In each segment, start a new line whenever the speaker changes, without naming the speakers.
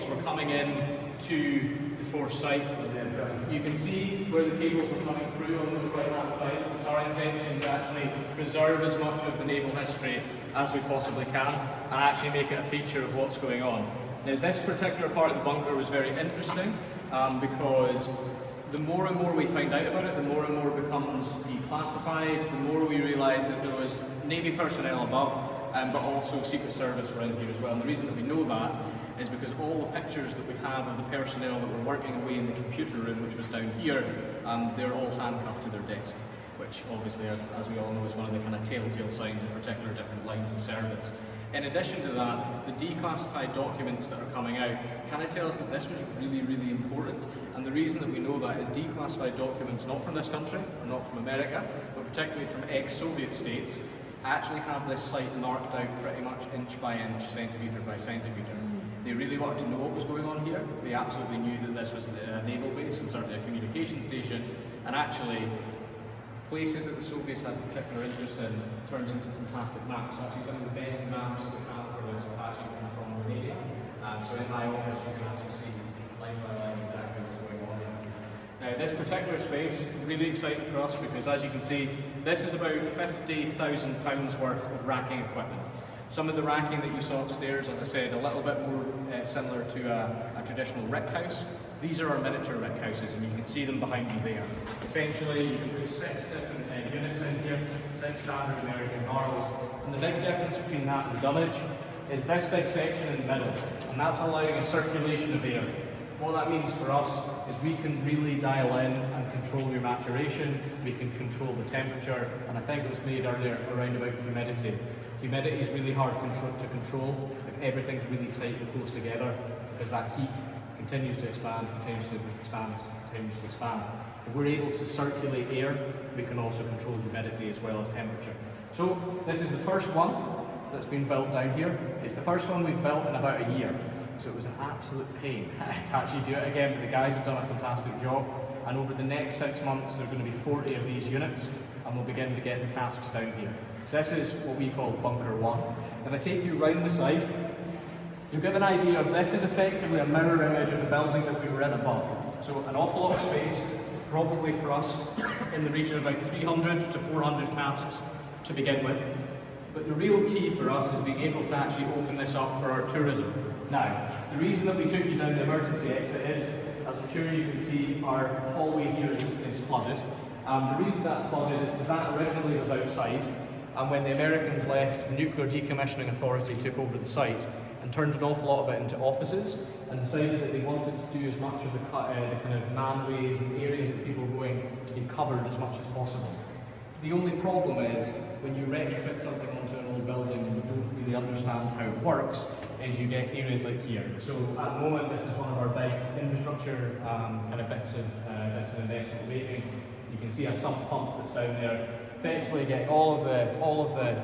cables were coming in to the fourth site. You can see where the cables are coming through on those right-hand sides. It's our intention to actually preserve as much of the naval history as we possibly can and actually make it a feature of what's going on. Now, this particular part of the bunker was very interesting because the more and more we find out about it, the more and more it becomes declassified, the more we realise that there was Navy personnel above, but also Secret Service were in here as well. And the reason that we know that is because all the pictures that we have of the personnel that were working away in the computer room, which was down here, they're all handcuffed to their desk, which obviously, as we all know, is one of the kind of telltale signs of particular different lines of service. In addition to that, the declassified documents that are coming out kind of tell us that this was really, really important. And the reason that we know that is declassified documents, not from this country, or not from America, but particularly from ex-Soviet states, actually have this site marked out pretty much inch by inch, centimetre by centimetre. They really wanted to know what was going on here. They absolutely knew that this was a naval base and certainly a communication station, and actually places that the Soviets had particular interest in turned into fantastic maps. So actually some of the best maps that we have for this have actually come from Romania. So in my office you can actually see line by line exactly what's going on here. Now this particular space, really exciting for us because as you can see, this is about £50,000 worth of racking equipment. Some of the racking that you saw upstairs, as I said, a little bit more similar to a traditional rick house. These are our miniature rick houses, and you can see them behind me there. Essentially, you can put 6 different units in here, 6 standard American barrels. And the big difference between that and dunnage is this big section in the middle, and that's allowing a circulation of air. What that means for us is we can really dial in and control your maturation, we can control the temperature, and I think it was made earlier around about humidity. Humidity is really hard to control if everything's really tight and close together, because that heat continues to expand, continues to expand, continues to expand. If we're able to circulate air, we can also control humidity as well as temperature. So this is the first one that's been built down here. It's the first one we've built in about a year. So it was an absolute pain to actually do it again, but the guys have done a fantastic job. And over the next 6 months, there are going to be 40 of these units, and we'll begin to get the casks down here. So this is what we call bunker 1. If I take you round the side, you'll get an idea of this is effectively a mirror image of the building that we were in above. So an awful lot of space, probably for us in the region of about 300 to 400 casks to begin with. But the real key for us is being able to actually open this up for our tourism. Now, the reason that we took you down the emergency exit is, as I'm sure you can see, our hallway here is flooded. The reason that's flooded is because that originally was outside, and when the Americans left, the Nuclear Decommissioning Authority took over the site and turned an awful lot of it into offices and decided that they wanted to do as much of the kind of manways and areas that people were going to be covered as much as possible. The only problem is when you retrofit something onto an old building and you don't really understand how it works, is you get areas like here. So at the moment, this is one of our big infrastructure kind of bits of investment waiting. You can see a sump pump that's down there. Effectively get all of the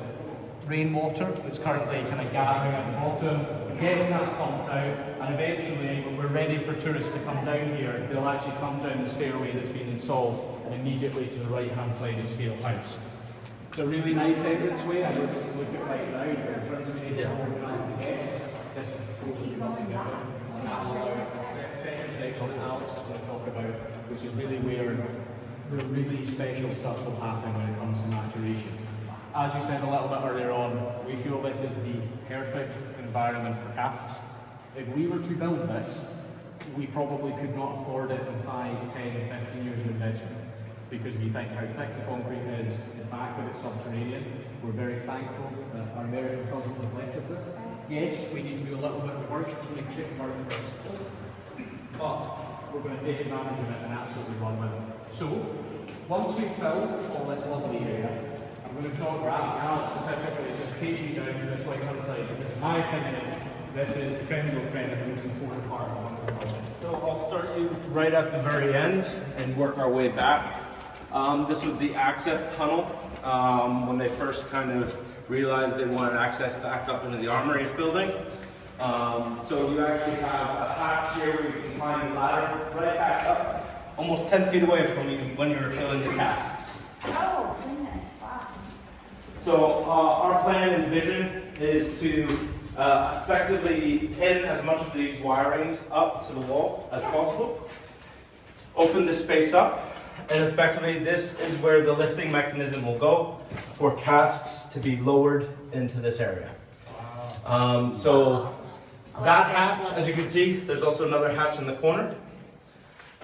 rainwater that's currently kind of gathering at the bottom, getting that pumped out, and eventually when we're ready for tourists to come down here, they'll actually come down the stairway that's been installed and immediately to the right hand side of Scale House. It's a really nice entranceway. I would look at right now, but in terms of being able to organise the guests, this is the photo we're looking at. And that will allow the second section that Alex is going to talk about, which is really where the really special stuff will happen when it comes to maturation. As you said a little bit earlier on, we feel this is the perfect environment for casks. If we were to build this, we probably could not afford it in 5, 10, 15 years of investment, because we think how thick the concrete is, the fact that it's subterranean. We're very thankful that our American cousins have left with us. Yes, we need to do a little bit of work to make it work for us, but we're going to take advantage of it and absolutely run with it. So, once we've filled all this lovely area, I'm going to talk about Alex specifically, just take you down to this right hand side, because in my opinion, this is the creme and the most important part of the project.
So I'll start you right at the very end and work our way back. This was the access tunnel when they first kind of realized they wanted access back up into the Armories building. So you actually have a hatch here where you can climb the ladder right back up, almost 10 feet away from you when you were filling your casks.
Oh, goodness, wow.
So our plan and vision is to effectively pin as much of these wirings up to the wall as possible. Open this space up, and effectively this is where the lifting mechanism will go for casks to be lowered into this area. So that hatch, as you can see, there's also another hatch in the corner.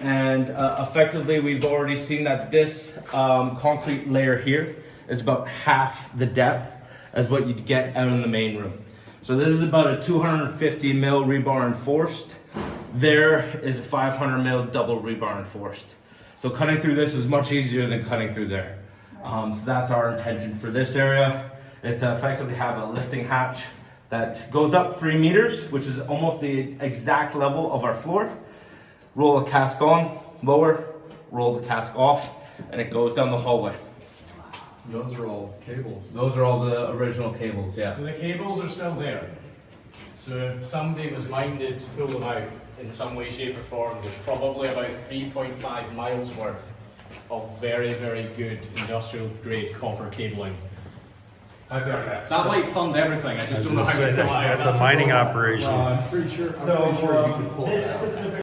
And effectively, we've already seen that this concrete layer here is about half the depth as what you'd get out in the main room. So this is about a 250 mil rebar reinforced. There is a 500 mil double rebar reinforced. So cutting through this is much easier than cutting through there. So that's our intention for this area, is to effectively have a lifting hatch that goes up 3 meters, which is almost the exact level of our floor. Roll a cask on, lower, roll the cask off, and it goes down the hallway.
Those are all cables.
Those are all the original cables, yeah.
So the cables are still there. So if somebody was minded to pull them out in some way, shape or form, there's probably about 3.5 miles worth of very, very good industrial grade copper cabling. That might fund everything, I just don't know how to pull it out.
That's a mining operation.
I'm pretty sure you can pull it out.